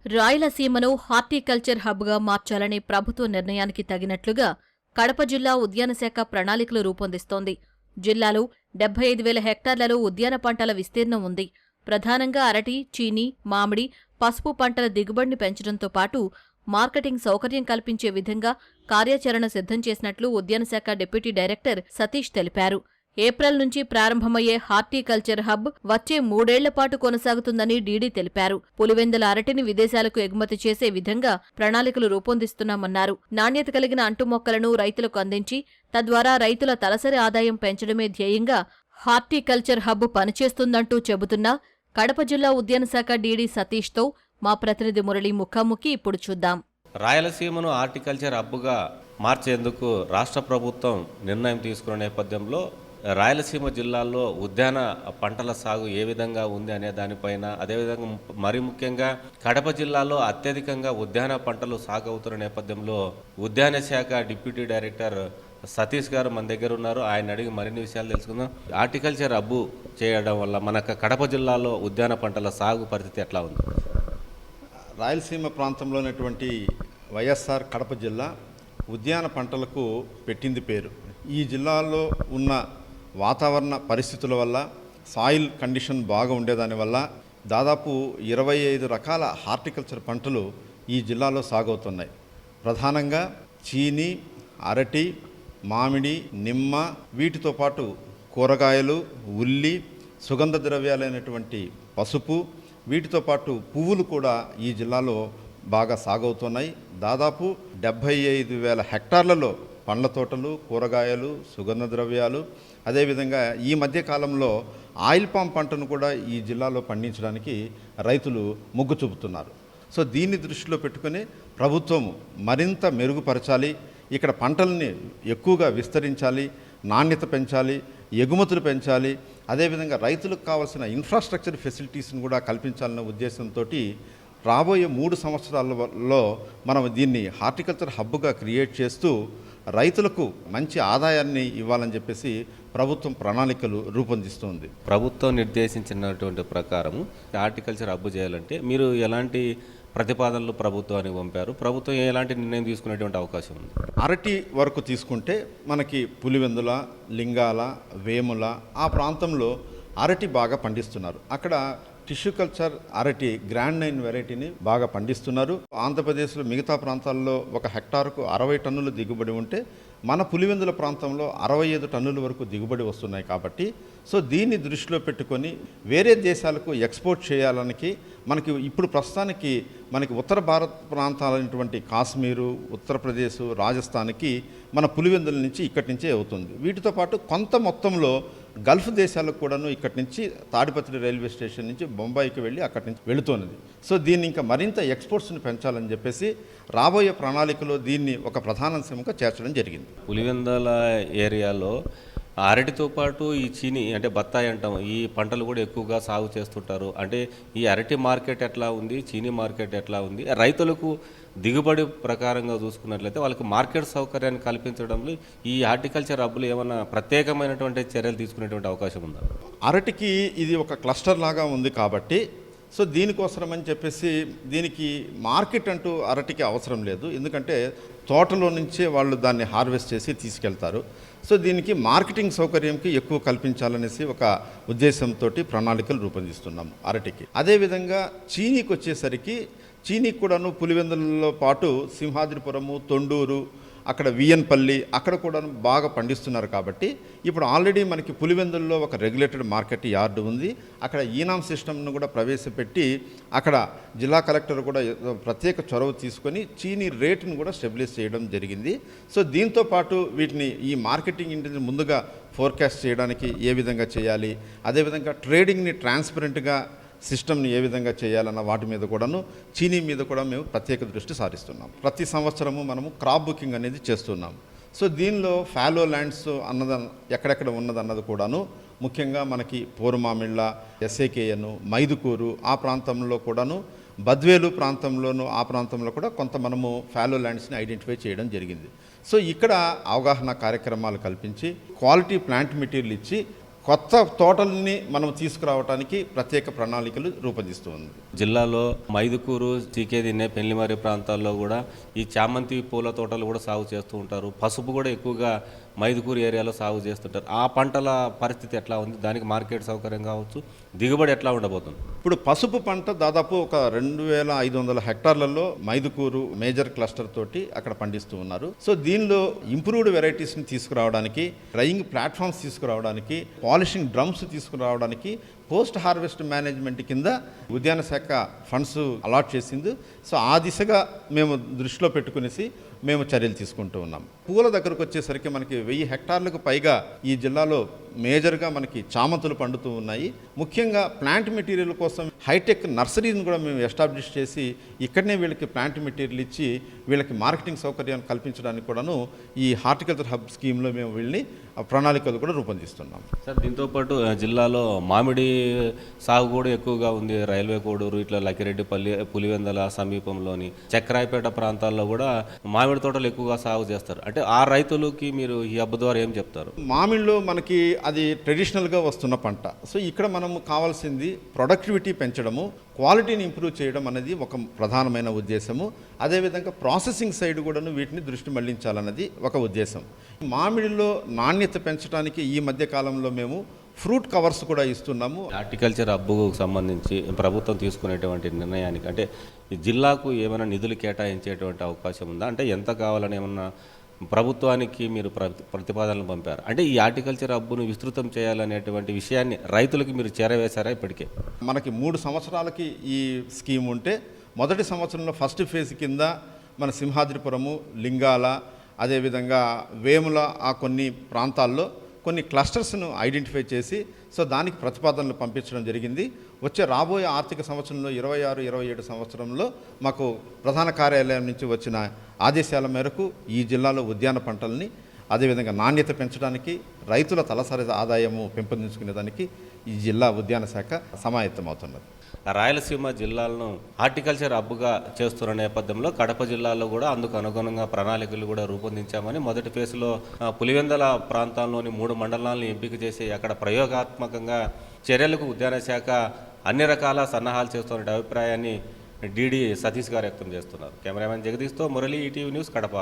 రాయలసీమను హార్టికల్చర్ హబ్గా మార్చాలనే ప్రభుత్వ నిర్ణయానికి తగినట్లుగా కడప జిల్లా ఉద్యాన శాఖ ప్రణాళికలు రూపొందిస్తోంది. జిల్లాలో 75,000 హెక్టార్లలో ఉద్యాన పంటల విస్తీర్ణం ఉంది. ప్రధానంగా అరటి, చీనీ, మామిడి, పసుపు పంటల దిగుబడిని పెంచడంతో పాటు మార్కెటింగ్ సౌకర్యం కల్పించే విధంగా కార్యాచరణ సిద్ధం చేసినట్లు ఉద్యాన శాఖ డిప్యూటీ డైరెక్టర్ సతీష్ తెలిపారు. ఏప్రిల్ నుంచి ప్రారంభమయ్యే హార్టికల్చర్ హబ్ వచ్చే 3 ఏళ్ల పాటు కొనసాగుతుందని డీడీ తెలిపారు. పులివెందుల అరటిని విదేశాలకు ఎగుమతి చేసే విధంగా ప్రణాళికలు రూపొందిస్తున్నామన్నారు. నాణ్యత కలిగిన అంటు మొక్కలను రైతులకు అందించి తద్వారా రైతుల తలసరి ఆదాయం పెంచడమే ధ్యేయంగా హార్టికల్చర్ హబ్ పనిచేస్తుందంటూ చెబుతున్న కడప జిల్లా ఉద్యాన శాఖ డీడీ సతీష్తో మా ప్రతినిధి మురళి ముఖాముఖి ఇప్పుడు చూద్దాం. రాయలసీమను హార్టికల్చర్ హబ్గా మార్చేందుకు రాష్ట్ర ప్రభుత్వం నిర్ణయం తీసుకున్న నేపథ్యంలో రాయలసీమ జిల్లాల్లో ఉద్యాన పంటల సాగు ఏ విధంగా ఉంది అనే దానిపైన, అదేవిధంగా మరి ముఖ్యంగా కడప జిల్లాలో అత్యధికంగా ఉద్యాన పంటలు సాగు అవుతున్న నేపథ్యంలో ఉద్యాన శాఖ డిప్యూటీ డైరెక్టర్ సతీష్ గారు మన దగ్గర ఉన్నారు. ఆయన అడిగి మరిన్ని విషయాలు తెలుసుకుందాం. హార్టికల్చర్ హబ్ చేయడం వల్ల మనకు కడప జిల్లాలో ఉద్యాన పంటల సాగు పరిస్థితి ఎట్లా ఉంది? రాయలసీమ ప్రాంతంలో ఉన్నటువంటి వైఎస్ఆర్ కడప జిల్లా ఉద్యాన పంటలకు పెట్టింది పేరు. ఈ జిల్లాలో ఉన్న వాతావరణ పరిస్థితుల వల్ల, సాయిల్ కండిషన్ బాగా ఉండేదానివల్ల దాదాపు 25 రకాల హార్టికల్చర్ పంటలు ఈ జిల్లాలో సాగవుతున్నాయి. ప్రధానంగా చీనీ, అరటి, మామిడి, నిమ్మ, వీటితో పాటు కూరగాయలు, ఉల్లి, సుగంధ ద్రవ్యాలైనటువంటి పసుపు, వీటితో పాటు పువ్వులు కూడా ఈ జిల్లాలో బాగా సాగవుతున్నాయి. దాదాపు 75,000 హెక్టార్లలో పండ్ల తోటలు, కూరగాయలు, సుగంధ ద్రవ్యాలు, అదేవిధంగా ఈ మధ్య కాలంలో ఆయిల్ పామ్ పంటను కూడా ఈ జిల్లాలో పండించడానికి రైతులు మొగ్గు చూపుతున్నారు. సో దీన్ని దృష్టిలో పెట్టుకుని ప్రభుత్వం మరింత మెరుగుపరచాలి, ఇక్కడ పంటల్ని ఎక్కువగా విస్తరించాలి, నాణ్యత పెంచాలి, ఎగుమతులు పెంచాలి, అదేవిధంగా రైతులకు కావాల్సిన ఇన్ఫ్రాస్ట్రక్చర్ ఫెసిలిటీస్ని కూడా కల్పించాలన్న ఉద్దేశంతో రాబోయే 3 సంవత్సరాలలో మనం దీన్ని హార్టికల్చర్ హబ్గా క్రియేట్ చేస్తూ రైతులకు మంచి ఆదాయాన్ని ఇవ్వాలని చెప్పేసి ప్రభుత్వం ప్రణాళికలు రూపొందిస్తుంది. ప్రభుత్వం నిర్దేశించినటువంటి ప్రకారం హార్టికల్చర్ హబ్ చేయాలంటే మీరు ఎలాంటి ప్రతిపాదనలు ప్రభుత్వానికి పంపారు? ప్రభుత్వం ఎలాంటి నిర్ణయం తీసుకునేటువంటి అవకాశం ఉంది? అరటి వరకు తీసుకుంటే మనకి పులివెందుల, లింగాల, వేముల ఆ ప్రాంతంలో అరటి బాగా పండిస్తున్నారు. అక్కడ టిష్యూ కల్చర్ అరటి గ్రాండ్ 9 వెరైటీని బాగా పండిస్తున్నారు. ఆంధ్రప్రదేశ్లో మిగతా ప్రాంతాల్లో 1 హెక్టార్కు 60 టన్నులు దిగుబడి ఉంటే మన పులివెందుల ప్రాంతంలో 65 టన్నుల వరకు దిగుబడి వస్తున్నాయి. కాబట్టి సో దీన్ని దృష్టిలో పెట్టుకొని వేరే దేశాలకు ఎక్స్పోర్ట్ చేయాలనికి మనకి ఇప్పుడు ప్రస్తుతానికి మనకి ఉత్తర భారత్ ప్రాంతాలైనటువంటి కాశ్మీరు, ఉత్తరప్రదేశ్, రాజస్థాన్కి మన పులివెందుల నుంచి ఇక్కడి నుంచే అవుతుంది. వీటితో పాటు కొంత మొత్తంలో గల్ఫ్ దేశాలకు కూడాను ఇక్కడి నుంచి తాడిపత్రి రైల్వే స్టేషన్ నుంచి బొంబాయికి వెళ్ళి అక్కడి నుంచి వెళుతున్నది. సో దీన్ని ఇంకా మరింత ఎక్స్పోర్ట్స్ని పెంచాలని చెప్పేసి రాబోయే ప్రణాళికలో దీన్ని ఒక ప్రధాన అంశంగా చేర్చడం జరిగింది. పులివెందుల ఏరియాలో అరటితో పాటు ఈ చీనీ అంటే బత్తాయి అంటాం, ఈ పంటలు కూడా ఎక్కువగా సాగు చేస్తుంటారు. అంటే ఈ అరటి మార్కెట్ ఎట్లా ఉంది, చీనీ మార్కెట్ ఎట్లా ఉంది, రైతులకు దిగుబడి ప్రకారంగా చూసుకున్నట్లయితే వాళ్ళకి మార్కెట్ సౌకర్యాన్ని కల్పించడంలో ఈ హార్టికల్చర్ హబ్లు ఏమైనా ప్రత్యేకమైనటువంటి చర్యలు తీసుకునేటువంటి అవకాశం ఉందా? అరటికి ఇది ఒక క్లస్టర్ లాగా ఉంది కాబట్టి సో దీనికోసమని చెప్పేసి దీనికి మార్కెట్ అంటూ అరటికి అవసరం లేదు. ఎందుకంటే తోటలో నుంచే వాళ్ళు దాన్ని హార్వెస్ట్ చేసి తీసుకెళ్తారు. సో దీనికి మార్కెటింగ్ సౌకర్యంకి ఎక్కువ కల్పించాలనేసి ఒక ఉద్దేశంతో ప్రణాళికలు రూపొందిస్తున్నాము అరటికి. అదేవిధంగా చీనీకి వచ్చేసరికి చీనీకి కూడాను పులివెందులలో పాటు సింహాద్రిపురము, తొండూరు, అక్కడ విఎన్పల్లి అక్కడ కూడా బాగా పండిస్తున్నారు. కాబట్టి ఇప్పుడు ఆల్రెడీ మనకి పులివెందుల్లో ఒక రెగ్యులేటెడ్ మార్కెట్ యార్డు ఉంది. అక్కడ ఈనామ్ సిస్టమ్ను కూడా ప్రవేశపెట్టి అక్కడ జిల్లా కలెక్టర్ కూడా ప్రత్యేక చొరవ తీసుకొని చీనీ రేటును కూడా స్టెబిలైజ్ చేయడం జరిగింది. సో దీంతో పాటు వీటిని ఈ మార్కెటింగ్ ఇంటిని ముందుగా ఫోర్కాస్ట్ చేయడానికి ఏ విధంగా చేయాలి, అదేవిధంగా ట్రేడింగ్ని ట్రాన్స్పరెంట్గా సిస్టమ్ని ఏ విధంగా చేయాలన్న వాటి మీద కూడాను చీనీ మీద కూడా మేము ప్రత్యేక దృష్టి సారిస్తున్నాం. ప్రతి సంవత్సరము మనము క్రాప్ బుకింగ్ అనేది చేస్తున్నాం. సో దీనిలో ఫాలో ల్యాండ్స్ ఎక్కడెక్కడ ఉన్నదన్నది కూడాను ముఖ్యంగా మనకి పోరుమామిళ్ళ, ఎస్ఏకేఎన్, మైదుకూరు ఆ ప్రాంతంలో కూడాను, బద్వేలు ప్రాంతంలోను ఆ ప్రాంతంలో కూడా కొంత మనము ఫాలో ల్యాండ్స్ని ఐడెంటిఫై చేయడం జరిగింది. సో ఇక్కడ అవగాహన కార్యక్రమాలు కల్పించి క్వాలిటీ ప్లాంట్ మెటీరియల్ ఇచ్చి కొత్త తోటల్ని మనం తీసుకురావడానికి ప్రత్యేక ప్రణాళికలు రూపొందిస్తూ ఉంది. జిల్లాలో మైదుకూరు, చీకేదిన్నె, పెళ్లిమర్రి ప్రాంతాల్లో కూడా ఈ చామంతి పూల తోటలు కూడా సాగు చేస్తూ ఉంటారు. పసుపు కూడా ఎక్కువగా మైదుకూరు ఏరియాలో సాగు చేస్తుంటారు. ఆ పంటల పరిస్థితి ఎట్లా ఉంది? దానికి మార్కెట్ సౌకర్యం కావచ్చు, దిగుబడి ఎట్లా ఉండబోతుంది? ఇప్పుడు పసుపు పంట దాదాపు ఒక 2500 హెక్టార్లలో మైదుకూరు మేజర్ క్లస్టర్ తోటి అక్కడ పండిస్తూ ఉన్నారు. సో దీనిలో ఇంప్రూవ్డ్ వెరైటీస్ని తీసుకురావడానికి, డ్రైయింగ్ ప్లాట్ఫామ్స్ తీసుకురావడానికి, పాలిషింగ్ డ్రమ్స్ తీసుకురావడానికి పోస్ట్ హార్వెస్ట్ మేనేజ్మెంట్ కింద ఉద్యాన శాఖ ఫండ్స్ అలాట్ చేసింది. సో ఆ దిశగా మేము దృష్టిలో పెట్టుకునేసి మేము చర్యలు తీసుకుంటూ ఉన్నాం. పూల దగ్గరకు వచ్చేసరికి మనకి 1000 హెక్టార్లకు పైగా ఈ జిల్లాలో మేజర్గా మనకి చామంతులు పండుతూ ఉన్నాయి. ముఖ్యంగా ప్లాంట్ మెటీరియల్ కోసం హైటెక్ నర్సరీని కూడా మేము ఎస్టాబ్లిష్ చేసి ఇక్కడనే వీళ్ళకి ప్లాంట్ మెటీరియల్ ఇచ్చి వీళ్ళకి మార్కెటింగ్ సౌకర్యాన్ని కల్పించడానికి కూడాను ఈ హార్టికల్చర్ హబ్ స్కీమ్లో మేము వీళ్ళని ప్రణాళికలు కూడా రూపొందిస్తున్నాం. సార్, దీంతోపాటు జిల్లాలో మామిడి సాగు కూడా ఎక్కువగా ఉంది. రైల్వే కోడూరు, ఇట్లా లక్కిరెడ్డిపల్లి, పులివెందల సమీపంలోని చక్రాయపేట ప్రాంతాల్లో కూడా మామిడి తోటలు ఎక్కువగా సాగు చేస్తారు. అంటే ఆ రైతులకి మీరు ఈ హబ్ ద్వారా ఏం చెప్తారు? మామిడిలో మనకి అది ట్రెడిషనల్గా వస్తున్న పంట. సో ఇక్కడ మనము కావాల్సింది ప్రొడక్టివిటీ పెంచడము, క్వాలిటీని ఇంప్రూవ్ చేయడం అనేది ఒక ప్రధానమైన ఉద్దేశము. అదేవిధంగా ప్రాసెసింగ్ సైడ్ కూడాను వీటిని దృష్టి మళ్లించాలన్నది ఒక ఉద్దేశం. మామిడిలో నాణ్యత పెంచడానికి ఈ మధ్య కాలంలో మేము ఫ్రూట్ కవర్స్ కూడా ఇస్తున్నాము. హార్టికల్చర్ హబ్కు సంబంధించి ప్రభుత్వం తీసుకునేటువంటి నిర్ణయానికి అంటే ఈ జిల్లాకు ఏమైనా నిధులు కేటాయించేటువంటి అవకాశం ఉందా? అంటే ఎంత కావాలని ఏమన్నా ప్రభుత్వానికి మీరు ప్రతిపాదనలు పంపారు? అంటే ఈ హార్టికల్చర్ హబ్ను విస్తృతం చేయాలనేటువంటి విషయాన్ని రైతులకు మీరు చేరవేశారా ఇప్పటికే? మనకి 3 సంవత్సరాలకి ఈ స్కీమ్ ఉంటే మొదటి సంవత్సరంలో ఫస్ట్ ఫేజ్ కింద మన సింహాద్రిపురము, లింగాల, అదేవిధంగా వేముల ఆ కొన్ని ప్రాంతాల్లో కొన్ని క్లస్టర్స్ను ఐడెంటిఫై చేసి సో దానికి ప్రతిపాదనలు పంపించడం జరిగింది. వచ్చే రాబోయే ఆర్థిక సంవత్సరంలో 26-27 సంవత్సరంలో మాకు ప్రధాన కార్యాలయం నుంచి వచ్చిన ఆదేశాల మేరకు ఈ జిల్లాలో ఉద్యాన పంటల్ని అదేవిధంగా నాణ్యత పెంచడానికి, రైతుల తలసరి ఆదాయము పెంపొందించుకునేదానికి ఈ జిల్లా ఉద్యాన శాఖ సమాయత్తమవుతున్నది. రాయలసీమ జిల్లాలను హార్టికల్చర్ హబ్గా చేస్తున్న నేపథ్యంలో కడప జిల్లాలో కూడా అందుకు అనుగుణంగా ప్రణాళికలు కూడా రూపొందించామని మొదటి ఫేజ్లో పులివెందల ప్రాంతాల్లోని 3 మండలాలను ఎంపిక చేసి అక్కడ ప్రయోగాత్మకంగా చర్యలకు ఉద్యాన శాఖ అన్ని రకాల సన్నాహాలు చేస్తున్న అభిప్రాయాన్ని డిడి సతీష్ గారు వ్యక్తం చేస్తున్నారు. కెమెరామెన్ జగదీష్తో మురళి, ఈటీవీ న్యూస్, కడప.